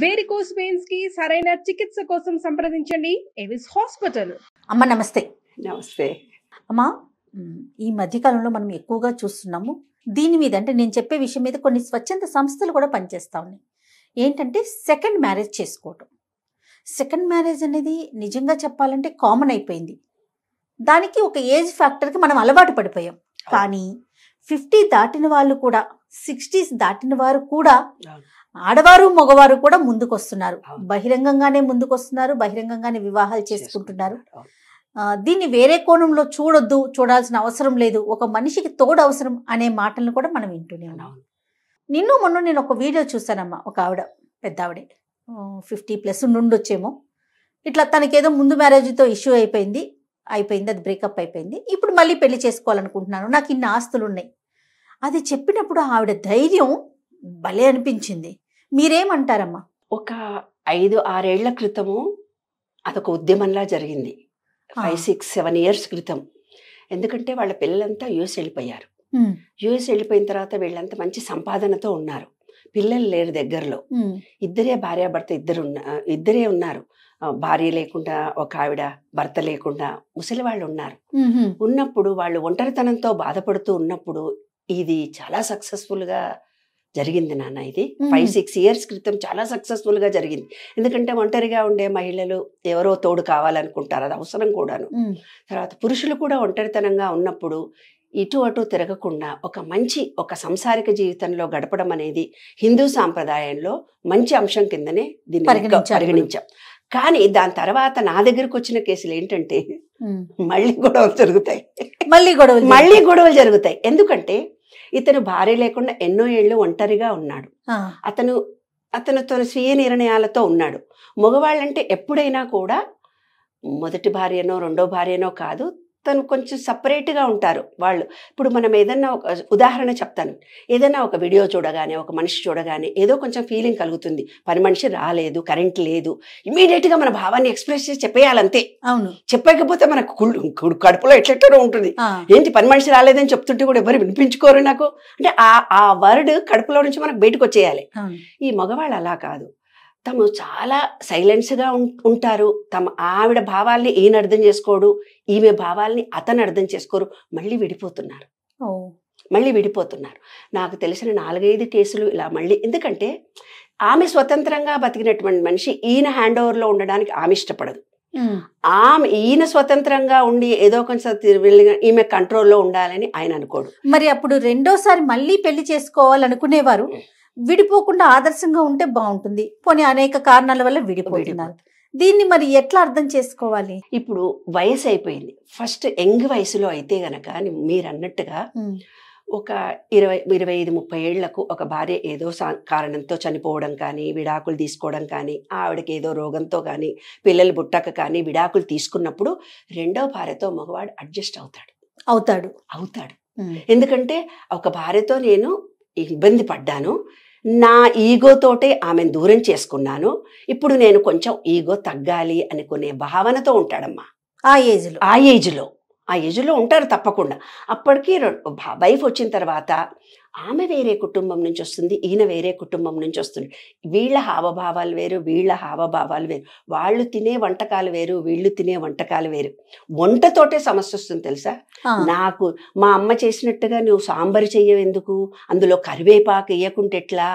Varicose veins కి సరైన చికిత్స కోసం సంప్రదించండి ఎవిస్ హాస్పిటల్. అమ్మ నమస్తే. నమస్తే అమ్మ, ఈ మధ్యకాలంలో మనం ఎక్కువగా చూస్తున్నాము దీని మీద, అంటే నేను చెప్పే విషయం మీద కొన్ని స్వచ్ఛంద సంస్థలు కూడా పనిచేస్తూ ఉన్నాయి. ఏంటంటే సెకండ్ మ్యారేజ్ చేసుకోవటం. సెకండ్ మ్యారేజ్ అనేది నిజంగా చెప్పాలంటే కామన్ అయిపోయింది. దానికి ఒక ఏజ్ ఫ్యాక్టర్కి మనం అలవాటు పడిపోయాం. కానీ 50 దాటిన వాళ్ళు కూడా, 60s దాటిన వారు కూడా, ఆడవారు మగవారు కూడా ముందుకొస్తున్నారు. బహిరంగంగానే ముందుకొస్తున్నారు, బహిరంగంగానే వివాహాలు చేసుకుంటున్నారు. దీన్ని వేరే కోణంలో చూడొద్దు, చూడాల్సిన అవసరం లేదు, ఒక మనిషికి తోడు అవసరం అనే మాటలను కూడా మనం వింటూనే ఉన్నాం. మొన్న నేను ఒక వీడియో చూసానమ్మా. ఒక ఆవిడ, పెద్ద ఆవిడే, 50+ నుండొచ్చేమో. ఇట్లా తనకేదో ముందు మ్యారేజ్తో ఇష్యూ అయిపోయింది, అది బ్రేకప్ అయిపోయింది. ఇప్పుడు మళ్ళీ పెళ్లి చేసుకోవాలనుకుంటున్నాను, నాకు ఇన్ని ఆస్తులు ఉన్నాయి. అది చెప్పినప్పుడు ఆవిడ ధైర్యం భలే అనిపించింది. మీరేమంటారమ్మా? ఒక 5-6 ఏళ్ల క్రితము అదొక ఉద్యమంలా జరిగింది. 5-6-7 ఇయర్స్ క్రితం. ఎందుకంటే వాళ్ళ పిల్లలంతా యుఎస్ వెళ్ళిపోయారు. యుఎస్ వెళ్ళిపోయిన తర్వాత వీళ్ళంతా మంచి సంపాదనతో ఉన్నారు. పిల్లలు లేరు దగ్గరలో. ఇద్దరే భార్యాభర్త, ఇద్దరే ఉన్నారు. భార్య లేకుండా ఒక ఆవిడ, భర్త లేకుండా ముసలి వాళ్ళు ఉన్నారు. ఉన్నప్పుడు వాళ్ళు ఒంటరితనంతో బాధపడుతూ ఉన్నప్పుడు ఇది చాలా సక్సెస్ఫుల్గా జరిగింది నాన్న. ఇది 5-6 ఇయర్స్ క్రితం చాలా సక్సెస్ఫుల్గా జరిగింది. ఎందుకంటే ఒంటరిగా ఉండే మహిళలు ఎవరో తోడు కావాలనుకుంటారు, అది అవసరం కూడాను. తర్వాత పురుషులు కూడా ఒంటరితనంగా ఉన్నప్పుడు ఇటు అటు తిరగకుండా ఒక సంసారిక జీవితంలో గడపడం అనేది హిందూ సాంప్రదాయంలో మంచి అంశం కిందనే దీన్ని పరిగణించాం. కానీ దాని తర్వాత నా దగ్గరకు వచ్చిన కేసులు ఏంటంటే మళ్ళీ గొడవలు జరుగుతాయి. ఎందుకంటే ఇతను భార్య లేకుండా ఎన్నో ఏళ్ళు ఒంటరిగా ఉన్నాడు. అతను స్వీయ నిర్ణయాలతో ఉన్నాడు. మగవాళ్ళంటే ఎప్పుడైనా కూడా మొదటి భార్యనో రెండో భార్యనో కాదు, తను కొంచెం సపరేట్గా ఉంటారు వాళ్ళు. ఇప్పుడు మనం ఏదన్నా ఒక ఉదాహరణ చెప్తాను. ఏదైనా ఒక వీడియో చూడగానే, ఒక మనిషి చూడగానే ఏదో కొంచెం ఫీలింగ్ కలుగుతుంది. పని మనిషి రాలేదు, కరెంట్ లేదు, ఇమీడియట్గా మన భావాన్ని ఎక్స్ప్రెస్ చేసి చెప్పేయాలంతే. అవును, చెప్పకపోతే మనకు కడుపులో ఎట్లెట్టో ఉంటుంది. ఏంటి పని మనిషి రాలేదని చెప్తుంటే కూడా ఎవరు వినిపించుకోరు నాకు అంటే ఆ వర్డ్ కడుపులో నుంచి మనకు బయటకు వచ్చేయాలి. ఈ మగవాళ్ళు అలా కాదు. తము చాలా సైలెన్స్గా ఉంటారు. తమ ఆవిడ భావాల్ని ఈయన అర్థం చేసుకోడు, ఈమె భావాల్ని అతను అర్థం చేసుకోరు. మళ్ళీ విడిపోతున్నారు. నాకు తెలిసిన 4-5 కేసులు ఇలా మళ్ళీ. ఎందుకంటే ఆమె స్వతంత్రంగా బతికినటువంటి మనిషి ఈయన హ్యాండ్ ఓవర్లో ఉండడానికి ఆమె ఇష్టపడదు. ఈయన స్వతంత్రంగా ఉండి ఏదో కొంచెం ఈమె కంట్రోల్లో ఉండాలని ఆయన అనుకోడు. మరి అప్పుడు రెండోసారి మళ్ళీ పెళ్లి చేసుకోవాలనుకునేవారు విడిపోకుండా ఆదర్శంగా ఉంటే బాగుంటుంది. పోనీ అనేక కారణాల వల్ల విడిపోతున్నారు. దీన్ని మరి ఎట్లా అర్థం చేసుకోవాలి? ఇప్పుడు వయసు అయిపోయింది. ఫస్ట్ యంగ్ వయసులో అయితే గనక మీరు అన్నట్టుగా ఒక 25-30 ఏళ్లకు ఒక భార్య ఏదో కారణంతో చనిపోవడం కానీ, విడాకులు తీసుకోవడం కానీ, ఆవిడకి ఏదో రోగంతో కానీ, పిల్లలు పుట్టక కానీ విడాకులు తీసుకున్నప్పుడు రెండో భార్యతో మగవాడు అడ్జస్ట్ అవుతాడు. ఎందుకంటే ఒక భార్యతో నేను ఇబ్బంది పడ్డాను, నా ఈగోతోటే ఆమెను దూరం చేసుకున్నాను, ఇప్పుడు నేను కొంచెం ఈగో తగ్గాలి అనుకునే భావనతో ఉంటాడమ్మా. ఆ ఏజ్లో ఉంటారు తప్పకుండా. అప్పటికి వైఫ్ వచ్చిన తర్వాత ఆమె వేరే కుటుంబం నుంచి వస్తుంది, ఈయన వేరే కుటుంబం నుంచి వస్తుంది. వీళ్ళ హావభావాలు వేరు, వీళ్ళ హావభావాలు వేరు. వాళ్ళు తినే వంటకాలు వేరు, వీళ్ళు తినే వంటకాలు వేరు. వంటతోటే సమస్య వస్తుంది తెలుసా. నాకు మా అమ్మ చేసినట్టుగా నువ్వు సాంబారు చెయ్యవెందుకు, అందులో కరివేపాకు వేయకుంటే ఎట్లా,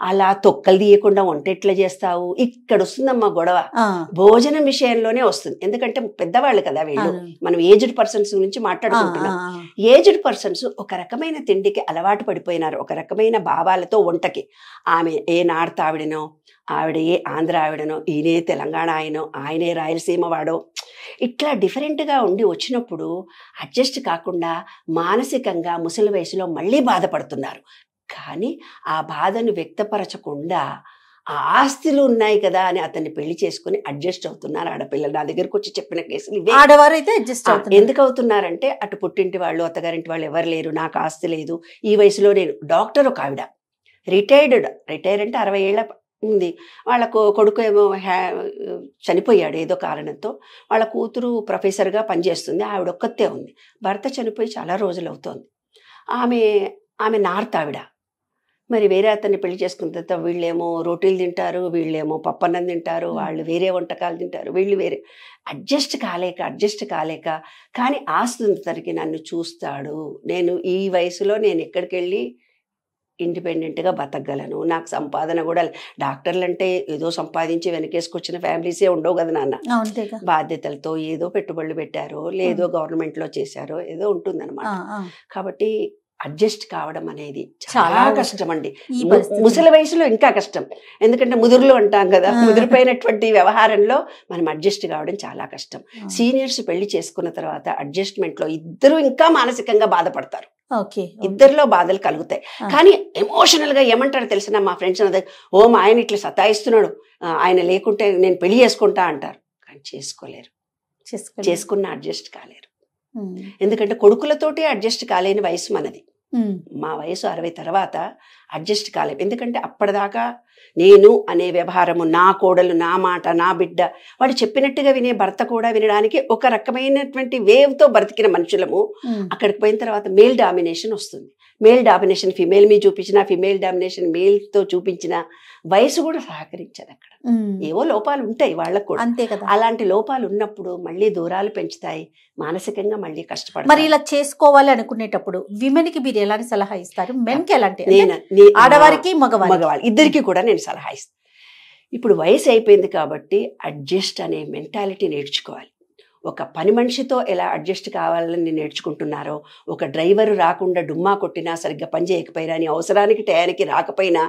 అలా తొక్కలు తీయకుండా వంట ఎట్లా చేస్తావు, ఇక్కడ వస్తుందమ్మా గొడవ. భోజనం విషయంలోనే వస్తుంది. ఎందుకంటే పెద్దవాళ్ళు కదా వీళ్ళు. మనం ఏజ్డ్ పర్సన్స్ గురించి మాట్లాడుకుంటున్నాం. ఏజ్డ్ పర్సన్స్ ఒక రకమైన తిండికి అలవాటు పడిపోయి, ఒక రకమైన భావాలతో వంటకి. ఆమె ఏ నార్త్ ఆవిడనో, ఆవిడ ఏ ఆంధ్ర ఆవిడనో, ఈయనే తెలంగాణ ఆయనే రాయలసీమ వాడో, ఇట్లా డిఫరెంట్గా ఉండి వచ్చినప్పుడు అడ్జస్ట్ కాకుండా మానసికంగా ముసలి వయసులో మళ్ళీ బాధపడుతున్నారు. కానీ ఆ బాధను వ్యక్తపరచకుండా ఆస్తులు ఉన్నాయి కదా అని అతన్ని పెళ్లి చేసుకుని అడ్జస్ట్ అవుతున్నారు ఆడపిల్లలు. నా దగ్గరకు వచ్చి చెప్పిన కేసులు ఇవే. ఆడవారు అయితే అడ్జస్ట్ ఎందుకు అవుతున్నారంటే అటు పుట్టింటి వాళ్ళు, అత్తగారింటి వాళ్ళు ఎవరు లేరు, నాకు ఆస్తి లేదు. ఈ వయసులో నేను డాక్టర్, ఒక ఆవిడ రిటైర్ అంటే 60 ఏళ్ళ ఉంది. వాళ్ళ కొడుకు ఏమో చనిపోయాడు ఏదో కారణంతో. వాళ్ళ కూతురు ప్రొఫెసర్గా పనిచేస్తుంది, ఆవిడ ఒక్కతే ఉంది. భర్త చనిపోయి చాలా రోజులు అవుతోంది. ఆమె నార్త్ ఆవిడ. మరి వేరే అతన్ని పెళ్లి చేసుకున్న తర్వాత వీళ్ళేమో రోటీలు తింటారు, వీళ్ళేమో పప్పన్నం తింటారు, వాళ్ళు వేరే వంటకాలు తింటారు, వీళ్ళు వేరే. అడ్జస్ట్ కాలేక కానీ ఆస్తులకి నన్ను చూస్తాడు, నేను ఈ వయసులో నేను ఎక్కడికి వెళ్ళి ఇండిపెండెంట్గా బతకగలను, నాకు సంపాదన కూడా. డాక్టర్లు అంటే ఏదో సంపాదించి వెనకేసుకొచ్చిన ఫ్యామిలీసే ఉండవు కదా నాన్న. బాధ్యతలతో ఏదో పెట్టుబడులు పెట్టారో లేదో గవర్నమెంట్లో చేశారో ఏదో ఉంటుందన్నమాట. కాబట్టి అడ్జస్ట్ కావడం అనేది చాలా కష్టం అండి. ముసలి వయసులో ఇంకా కష్టం, ఎందుకంటే ముదురులు అంటాం కదా, ముదిరిపోయినటువంటి వ్యవహారంలో మనం అడ్జస్ట్ కావడం చాలా కష్టం. సీనియర్స్ పెళ్లి చేసుకున్న తర్వాత అడ్జస్ట్మెంట్ లో ఇద్దరు ఇంకా మానసికంగా బాధపడతారు, ఇద్దరిలో బాధలు కలుగుతాయి. కానీ ఎమోషనల్ గా ఏమంటారు తెలిసిన మా ఫ్రెండ్స్ ఓ మా ఆయన ఇట్లా సతాయిస్తున్నాడు, ఆయన లేకుంటే నేను పెళ్లి చేసుకుంటా అంటారు. కానీ చేసుకోలేరు, చేసుకున్న అడ్జస్ట్ కాలేరు. ఎందుకంటే కొడుకులతోటి అడ్జస్ట్ కాలేని వయసు మనది. మా వయసు 60 తర్వాత అడ్జస్ట్ కాలేము. ఎందుకంటే అప్పటిదాకా నేను అనే వ్యవహారము, నా కోడలు, నా మాట, నా బిడ్డ, వాడు చెప్పినట్టుగా వినే భర్త కూడా వినడానికి ఒక రకమైనటువంటి వేవ్తో బ్రతికిన మనుషులము. అక్కడికి పోయిన తర్వాత మేల్ డామినేషన్ వస్తుంది. మేల్ డామినేషన్ ఫిమేల్ మీద చూపించిన, ఫిమేల్ డామినేషన్ మేల్తో చూపించిన వయసు కూడా సహకరించదు. అక్కడ ఏవో లోపాలు ఉంటాయి వాళ్ళకు కూడా, అంతే కదా. అలాంటి లోపాలు ఉన్నప్పుడు మళ్ళీ దూరాలు పెంచుతాయి, మానసికంగా మళ్ళీ కష్టపడతారు. మరి ఇలా చేసుకోవాలి అనుకునేటప్పుడు విమెన్ కి మీరు ఎలాంటి సలహా ఇస్తారు? మెన్ కి ఎలాంటి, ఆడవారికి మగవాళ్ళు ఇద్దరికి కూడా నేను సలహా ఇస్తాను. ఇప్పుడు వయసు అయిపోయింది కాబట్టి అడ్జస్ట్ అనే మెంటాలిటీ నేర్చుకోవాలి. ఒక పని మనిషితో ఎలా అడ్జస్ట్ కావాలని నేర్చుకుంటున్నారో, ఒక డ్రైవర్ రాకుండా డుమ్మా కొట్టినా సరిగ్గా పని చేయకపోయినా, నీ అవసరానికి టయానికి రాకపోయినా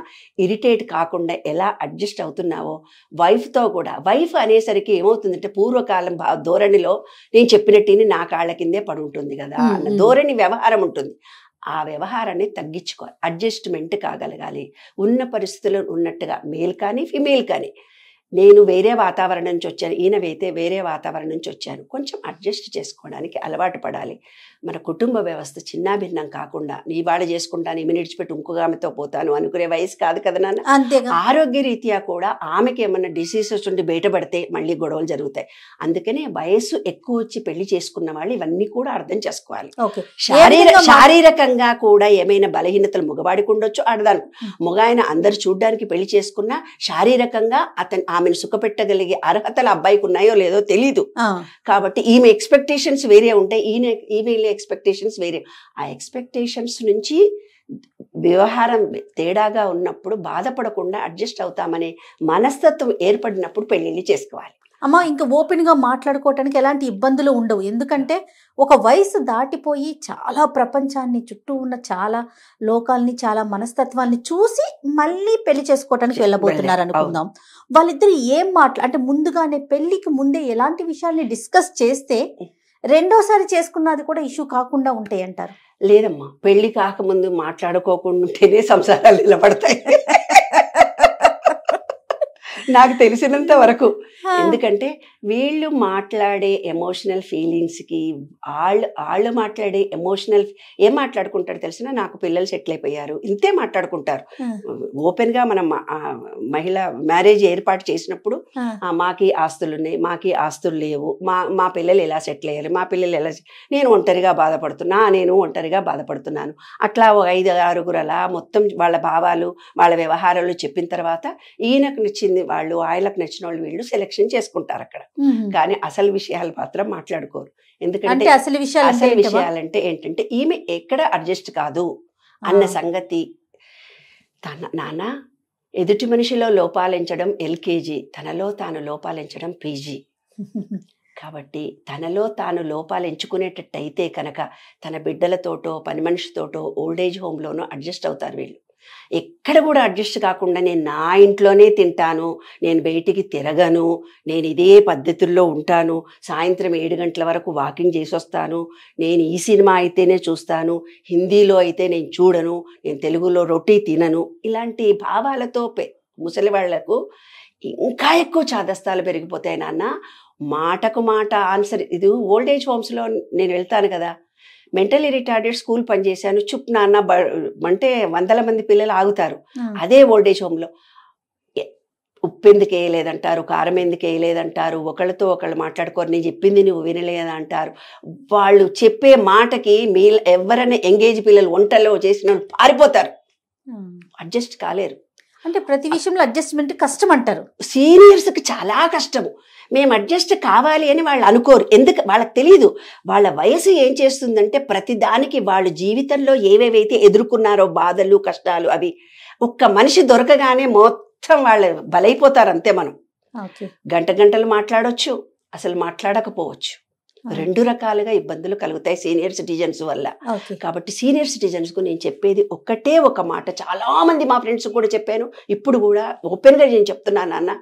ఇరిటేట్ కాకుండా ఎలా అడ్జస్ట్ అవుతున్నావో వైఫ్తో కూడా. వైఫ్ అనేసరికి ఏమవుతుందంటే పూర్వకాలం ధోరణిలో నేను చెప్పినట్టుని నా కాళ్ళ కిందే పడి ఉంటుంది కదా అన్న ధోరణి వ్యవహారం ఉంటుంది. ఆ వ్యవహారాన్ని తగ్గించుకోవాలి, అడ్జస్ట్మెంట్ కాగలగాలి. ఉన్న పరిస్థితుల్లో ఉన్నట్టుగా మేల్ కానీ ఫిమేల్ కానీ. నేను వేరే వాతావరణం నుంచి వచ్చాను, ఈయనవైతే వేరే వాతావరణం నుంచి వచ్చాను, కొంచెం అడ్జస్ట్ చేసుకోవడానికి అలవాటు పడాలి. మన కుటుంబ వ్యవస్థ చిన్నాభిన్నం కాకుండా నీ వాడ చేసుకుంటాను, ఈమె నిడిచిపెట్టి ఇంకొక ఆమెతో పోతాను అనుకునే వయసు కాదు కదా నాన్న. ఆరోగ్య రీత్యా కూడా ఆమెకి ఏమన్నా డిసీజెస్ ఉండి బయటపడితే మళ్ళీ గొడవలు జరుగుతాయి. అందుకనే వయసు ఎక్కువ వచ్చి పెళ్లి చేసుకున్న వాళ్ళు ఇవన్నీ కూడా అర్థం చేసుకోవాలి. శారీరకంగా కూడా ఏమైనా బలహీనతలు మగవాడికి ఉండొచ్చు, ఆడదానికి. మగ ఆయన అందరు చూడ్డానికి పెళ్లి చేసుకున్నా శారీరకంగా ఆమెను సుఖపెట్టగలిగే అర్హతలు అబ్బాయికి ఉన్నాయో లేదో తెలీదు. కాబట్టి ఈమె ఎక్స్పెక్టేషన్స్ వేరే ఉంటాయి, ఈమె ఎక్స్పెక్టేషన్స్ వేరే. ఆ ఎక్స్పెక్టేషన్స్ నుంచి వ్యవహారం తేడాగా ఉన్నప్పుడు బాధపడకుండా అడ్జస్ట్ అవుతామనే మనస్తత్వం ఏర్పడినప్పుడు పెళ్లిళ్ళు చేసుకోవాలి. అమ్మ, ఇంకా ఓపెన్ గా మాట్లాడుకోవటానికి ఎలాంటి ఇబ్బందులు ఉండవు. ఎందుకంటే ఒక వయసు దాటిపోయి చాలా ప్రపంచాన్ని, చుట్టూ ఉన్న చాలా లోకాలని, చాలా మనస్తత్వాన్ని చూసి మళ్ళీ పెళ్లి చేసుకోవటానికి వెళ్ళబోతున్నారు అనుకుందాం. వాళ్ళిద్దరు ఏం అంటే ముందుగానే పెళ్లికి ముందే ఎలాంటి విషయాల్ని డిస్కస్ చేస్తే రెండోసారి చేసుకున్నది కూడా ఇష్యూ కాకుండా ఉంటాయి అంటారు? లేదమ్మా, పెళ్లి కాకముందు మాట్లాడుకోకుండా ఉంటేనే సంసారాలు నిలబడతాయి నాకు తెలిసినంత వరకు. ఎందుకంటే వీళ్ళు మాట్లాడే ఎమోషనల్ ఫీలింగ్స్కి వాళ్ళు మాట్లాడే ఎమోషనల్ ఏం మాట్లాడుకుంటారు తెలిసిన, నాకు పిల్లలు సెటిల్ అయిపోయారు, ఇంతే మాట్లాడుకుంటారు. ఓపెన్గా మనం మహిళ మ్యారేజ్ ఏర్పాటు చేసినప్పుడు మాకి ఆస్తులు ఉన్నాయి, మాకి ఆస్తులు లేవు, మా పిల్లలు ఎలా సెటిల్ అయ్యారు, మా పిల్లలు ఎలా, నేను ఒంటరిగా బాధపడుతున్నాను. అట్లా 5-6 అలా మొత్తం వాళ్ళ భావాలు, వాళ్ళ వ్యవహారాలు చెప్పిన తర్వాత ఈయనకు నచ్చింది వాళ్ళు, ఆయనకు నచ్చిన వాళ్ళు వీళ్ళు సెలెక్షన్ చేసుకుంటారు అక్కడ. కానీ అసలు విషయాలు మాత్రం మాట్లాడుకోరు. ఎందుకంటే అసలు విషయాలంటే ఏంటంటే ఈమె ఎక్కడ అడ్జస్ట్ కాదు అన్న సంగతి. నాన్న, ఎదుటి మనిషిలో లోపాలించడం ఎల్కేజీ, తనలో తాను లోపాలించడం పీజీ. కాబట్టి తనలో తాను లోపాలు ఎంచుకునేటట్టయితే కనుక తన బిడ్డలతోటో పని మనిషితోటో ఓల్డేజ్ హోమ్లోనో అడ్జస్ట్ అవుతారు వీళ్ళు. ఎక్కడ కూడా అడ్జస్ట్ కాకుండా నేను నా ఇంట్లోనే తింటాను, నేను బయటికి తిరగను, నేను ఇదే పద్ధతుల్లో ఉంటాను, సాయంత్రం 7 గంటల వరకు వాకింగ్ చేసి వస్తాను, నేను ఈ సినిమా అయితేనే చూస్తాను, హిందీలో అయితే నేను చూడను, నేను తెలుగులో రొట్టి తినను, ఇలాంటి భావాలతో ముసలి వాళ్లకు ఇంకా ఎక్కువ చాదస్తాలు పెరిగిపోతాయి నాన్న. మాటకు మాట ఆన్సర్. ఇది ఓల్డేజ్ హోమ్స్లో నేను వెళ్తాను కదా, మెంటలీ రిటార్డెడ్ స్కూల్ పనిచేశాను, చుప్ నాన్న అంటే 100 మంది పిల్లలు ఆగుతారు. అదే ఓల్డేజ్ హోమ్లో ఉప్పు ఎందుకు వేయలేదంటారు, కారం ఎందుకు వేయలేదంటారు, ఒకళ్ళతో ఒకళ్ళు మాట్లాడుకోరు, నేను చెప్పింది నువ్వు వినలేదంటారు. వాళ్ళు చెప్పే మాటకి ఎవరైనా ఎంగేజ్ పిల్లలు వంటలో చేసిన పారిపోతారు. అడ్జస్ట్ కాలేరు. అంటే ప్రతి విషయంలో అడ్జస్ట్మెంట్ కష్టం అంటారు. సీనియర్స్కి చాలా కష్టము. మేము అడ్జస్ట్ కావాలి అని వాళ్ళు అనుకోరు. ఎందుకు వాళ్ళకి తెలియదు. వాళ్ళ వయసు ఏం చేస్తుందంటే ప్రతి దానికి వాళ్ళు జీవితంలో ఏవేవైతే ఎదుర్కొన్నారో బాధలు కష్టాలు అవి ఒక్క మనిషి దొరకగానే మొత్తం వాళ్ళు బలైపోతారు. అంతే. మనం గంటలు మాట్లాడొచ్చు, అసలు మాట్లాడకపోవచ్చు. 2 రకాలుగా ఇబ్బందులు కలుగుతాయి సీనియర్ సిటిజన్స్ వల్ల. కాబట్టి సీనియర్ సిటిజన్స్ కు నేను చెప్పేది ఒక్కటే ఒక మాట. చాలా మంది మా ఫ్రెండ్స్ కూడా చెప్పాను, ఇప్పుడు కూడా ఓపెన్ గా నేను చెప్తున్నాను, నాన్న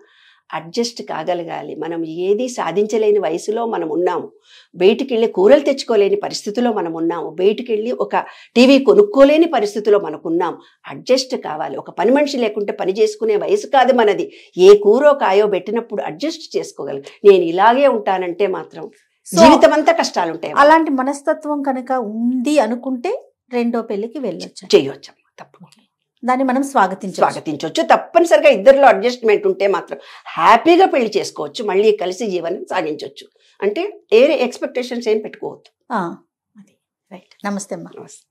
అడ్జస్ట్ కాగలగాలి. మనం ఏది సాధించలేని వయసులో మనం ఉన్నాము. బయటికి వెళ్ళి కూరలు తెచ్చుకోలేని పరిస్థితిలో మనం ఉన్నాము. బయటికి వెళ్ళి ఒక టీవీ కొనుక్కోలేని పరిస్థితిలో మనకున్నాం. అడ్జస్ట్ కావాలి. ఒక పని మనిషి లేకుంటే పని చేసుకునే వయసు కాదు మనది. ఏ కూరో కాయో పెట్టినప్పుడు అడ్జస్ట్ చేసుకోగలం. నేను ఇలాగే ఉంటానంటే మాత్రం జీవితం అంతా కష్టాలు ఉంటాయి. అలాంటి మనస్తత్వం కనుక ఉంది అనుకుంటే రెండో పెళ్లికి వెళ్ళొచ్చు, చేయొచ్చు. తప్పకుండా దాన్ని మనం స్వాగతించవచ్చు. తప్పనిసరిగా ఇద్దరిలో అడ్జస్ట్మెంట్ ఉంటే మాత్రం హ్యాపీగా పెళ్లి చేసుకోవచ్చు. మళ్ళీ కలిసి జీవనం సాగించవచ్చు. అంటే ఏ ఎక్స్పెక్టేషన్స్ ఏం పెట్టుకోవద్దు. రైట్. నమస్తే అమ్మా. నమస్తే.